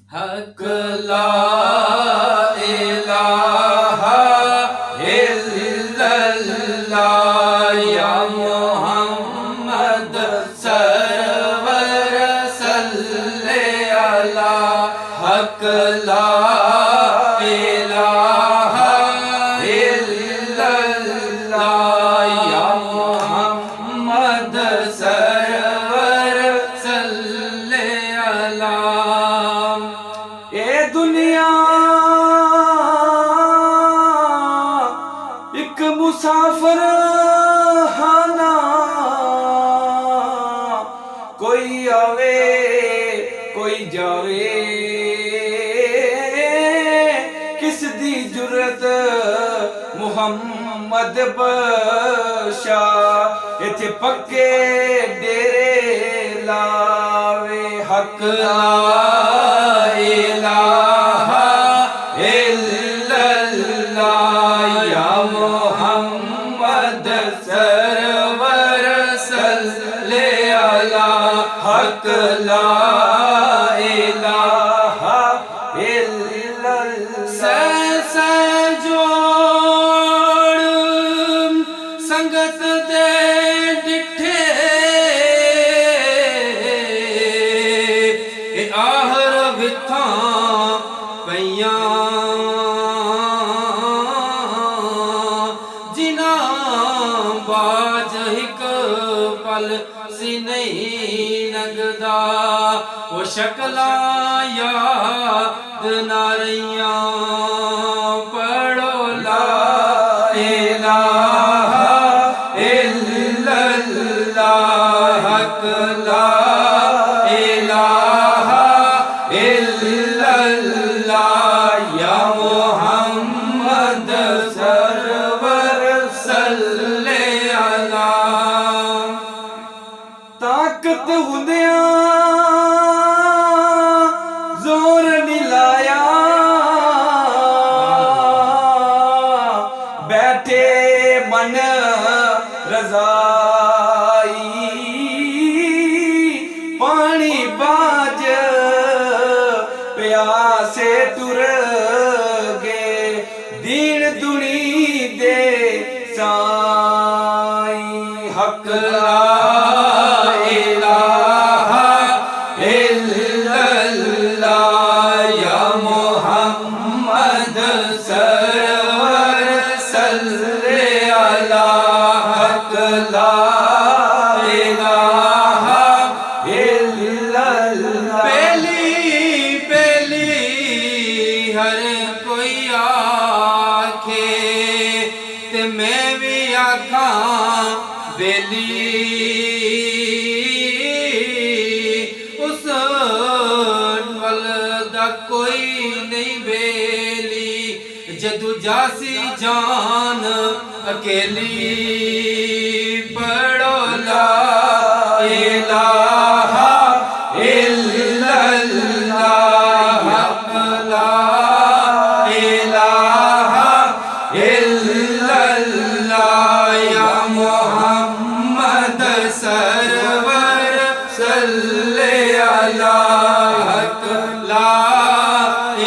हक ला इलाहा इल्लल्लाह या मोहम्मद सरवर सल्ले अला हक ला इलाहा इल्लल्लाह या मोहम्मद सरवर सल्ले अला। ए दुनिया एक मुसाफिर खाना, कोई आवे कोई जावे, किस दी जुरत मुहम्मद बशा इथे पक्के डेरे लावे। हक ला इलाहा इल्लल्लाह या मोहम्मद सरवर सल्ले अला हक ला इलाहा इल्लल्लाह। से जोड़ संगत दे डिठे आहर विथा पईयां जिना बाज हिक पल सी नहीं नगदा, वो शक्लां याद ना रहियां। पढ़ो ला इलाहा इल्लल्लाह हक ला इलाहा इल्लल्लाह या मोहम्मद सरवर सल्ले अला। ताकत हुंदिया जोर नी लाया, बैठे मन रजाई, पानी बाज प्यासे टुर गए दीन दुनी दे साई। हक ला इलाहा इल्लल्लाह या मोहम्मद सरवर सल्ले अला हक ला इलाहा इल्लल्लाह। पहली हर कोई आखे ते मैं भी आखा बेली, उस वल दा कोई नहीं बेली, जदू जासी जान अकेली। पढ़ो ला इलाहा इल्लल्लाह हक ला इलाहा इल्लल्लाह या मोहम्मद सरवर सल्ले अला हक ला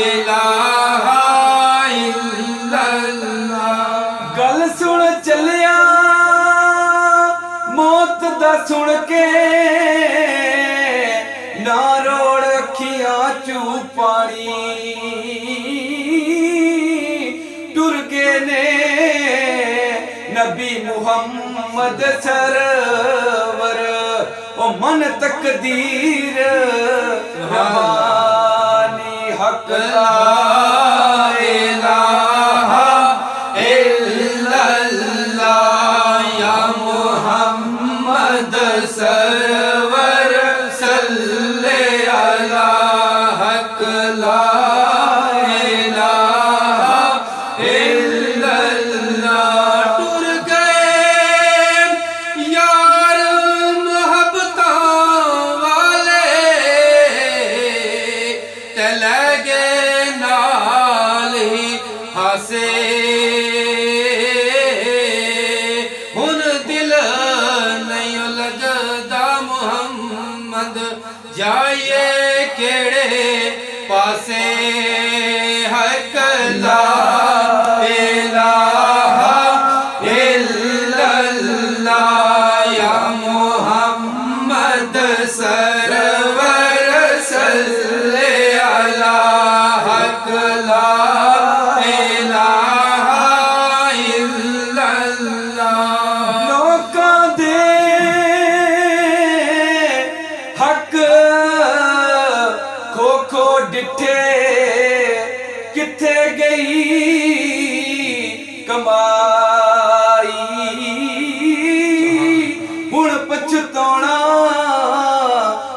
इलाहा इल्लल्लाह। गल सुन चलिया मौत दा सुन के, ना रोड़ अखियां चू पानी, टुर गए ने नबी मुहम्मद सरवर। ओ मन तकदीर रवानी हक ला इलाहा इल्लल्लाह या मोहम्मद सरवर सल्ले अला हक ला इलाहा इल्लल्लाह। टुर गए यार मोहब्बतां वाले, ते ले गए नाल ही हासे। हुन दिल नहीं लगदा मोहम्मद जाइए केड़े पासे हक ला इलाहा इल्लल्लाह या मोहम्मद सरवर सल्ले अला हक ला इलाहा इल्लल्लाह। लोकां दे हक खो खो डिठे किथे गई कमाई हुण पछताना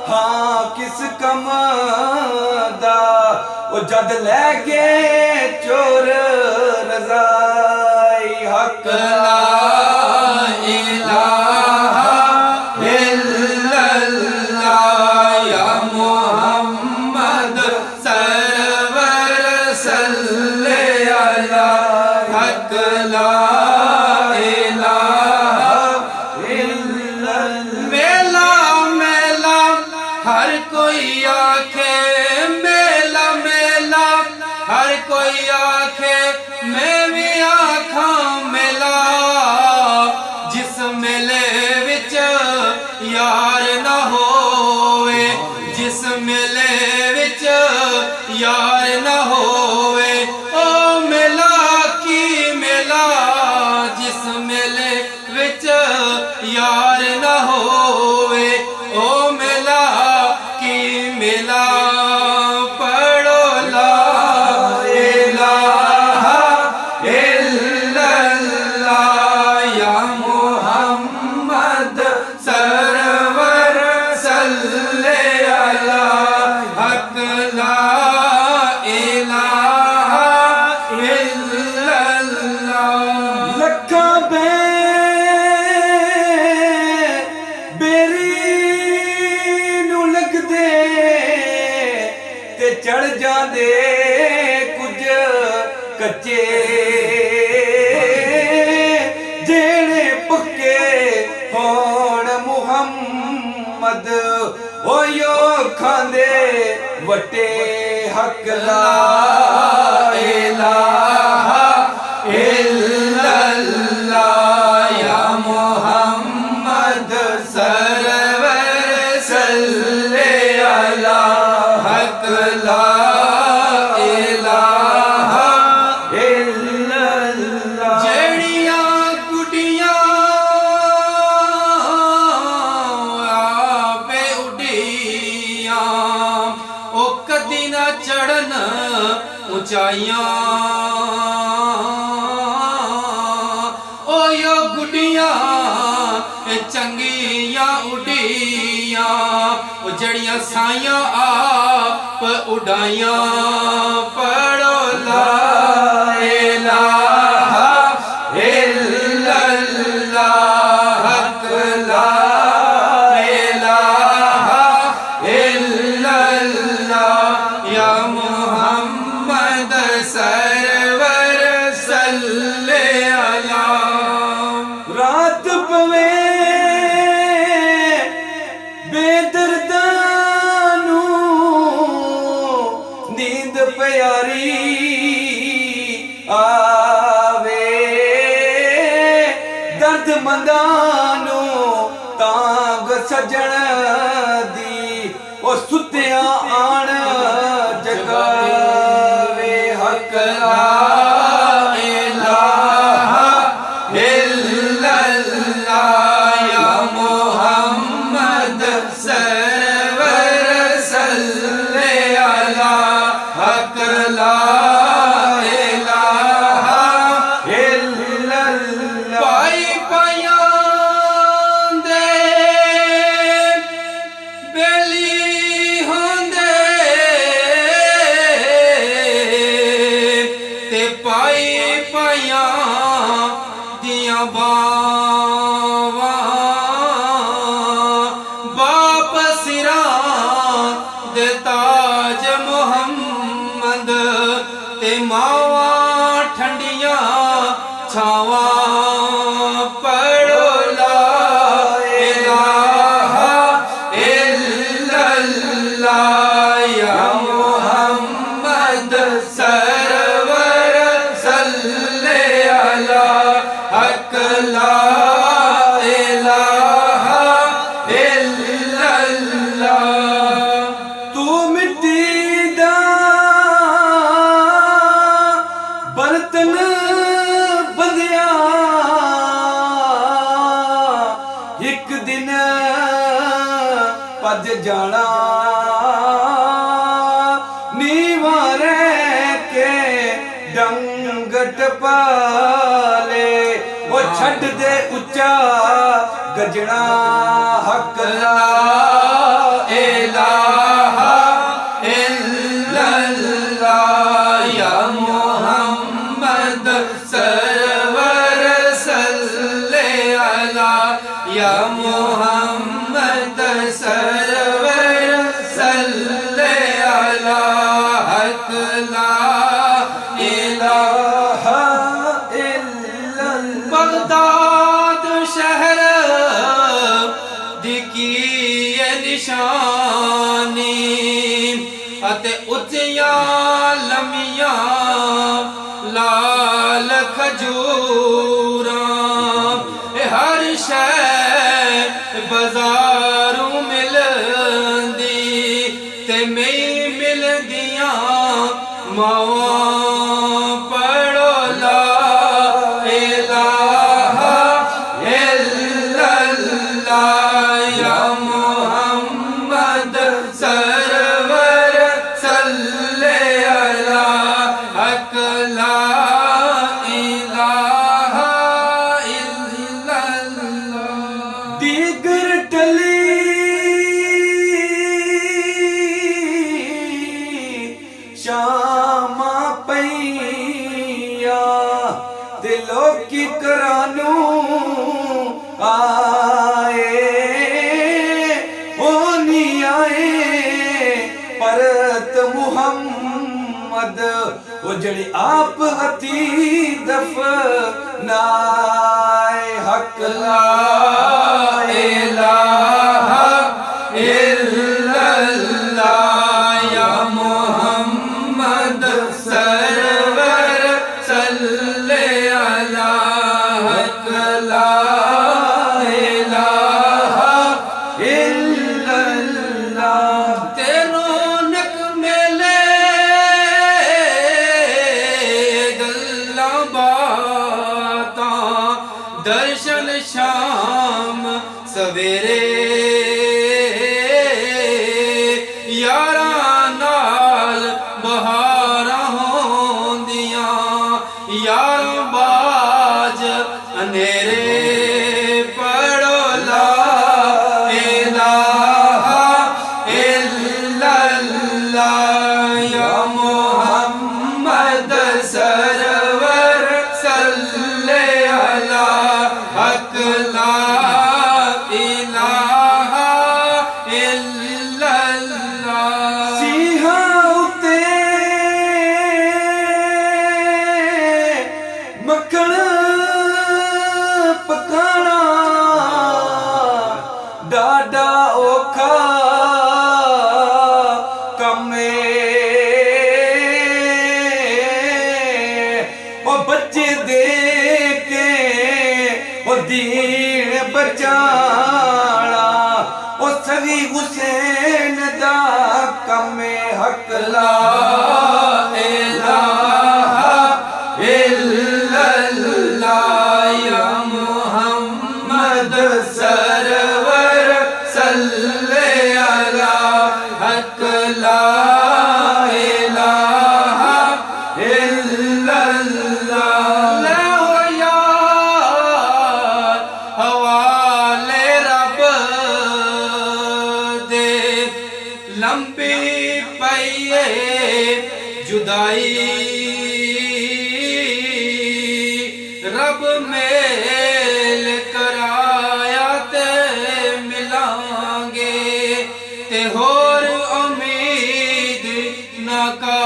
हाँ किस कम दा ओ जद लै गए चोर रज़ाई हक ला इलाहा इल्लल्लाह या मोहम्मद सरवर सल्ले अला हक ला इलाहा इल्लल्लाह। मेला मेला हर कोई आखे मेला मेला हर कोई आखे मैं भी आखां मेला जिस मेले विच यार ना होवे जिस मेले विच यार ना होवे ओ मेला की मेला जिस मेले विच यार ना होवे ओ मेला की मेला पढ़ो ला इलाहा इल्लल्लाह या मोहम्मद सरवर सल्ले अला हक ला इलाहा इल्लल्लाह। लखा बेरी नू लगदे ते चढ़ जांदे कुछ कच्चे जेड़े पक्के होण मुहम्मद ओयो खांदे वटे हक ला इलाहा इल्लल्लाह या मोहम्मद सरवर सल्ले अला हक ला इलाहा इल्लल्लाह। जेड़ियां गुडियां आपे उडियां ओ कदी ना चढ़न ऊंचाइयां ओ यो गुडियां चंगियां उडियां ओ जड़ियां साइयां आप उड़ाइयां पढ़ो ला इलाहा इल्लल्लाह हक ला इलाहा इल्लल्लाह या मोहम्मद सरवर सल्ले अला। रात पवे बेदर्दानू नींद प्यारी आवे दर्द मंदानू तांग सजण दी ओ सुत्या आण जगावे हक ला इलाहा इल्लल्लाह या मोहम्मद सरवर सल्ले अला हक ला इलाहा इल्लल्लाह। पाई पायां दे बेली होंदे ते पाई पायां दियां बावां बाप सिरां दे ताज मोहम्मद ते मावां ठंडियां छावां पढ़ो ला इलाहा इल्लल्लाह या मोहम्मद नीवा रह के डंगट पाले वो छड़ दे उच्चा गजना हक ला इलाहा इल्लल्लाह या मोहम्मद सरवर सल्ले अला या मोहम्मद सरवर सल्ले अला हक ला इलाहा इल्लल्लाह। बगदाद शहर की निशानी अते उच्चिया लमिया लाल खजूरा हर शै बाजारों मिलदी ते मैं मिल दिया मावा पढ़ो ला इलाहा इल्लल्लाह या मोहम्मद सरवर सल्ले अला हक ला इलाहा इल्लल्लाह। दीगर टली शामा पैया दिलों की करानू आए ओ नी आए परत मुहम्मद वो जड़ी आप हती दफनाए हक ला इलाहा इल्लल्लाह या मोहम्मद सरवर सल्ले अला हक ला इलाहा इल्लल्लाह। तेरों नक मेले गल्लां बातां दर्शन शाम सवेरे यारां नाल बहारां होंदियां यारां बाज अंधेरे पढ़ो ला इलाहा इल्लल्लाह या मोहम्मद सरवर सल्ले अला हक ला इलाहा इल्लल्लाह। सीहा उते मक्खन पकाना डाडा औखा कमे ओ बच्चे दे के ओ दीन बचाना ओ सगी हुसैन दा कमे हक ला इलाहा इल्लल्लाह या मोहम्मद सरवर सल्ले अला हक ला इलाहा इल्लल्लाह। ले हो यार हवाले रब दे लंबी पईए जुदाई रब मेल कराया ते मिलांगे ते होर उम्मीद नाका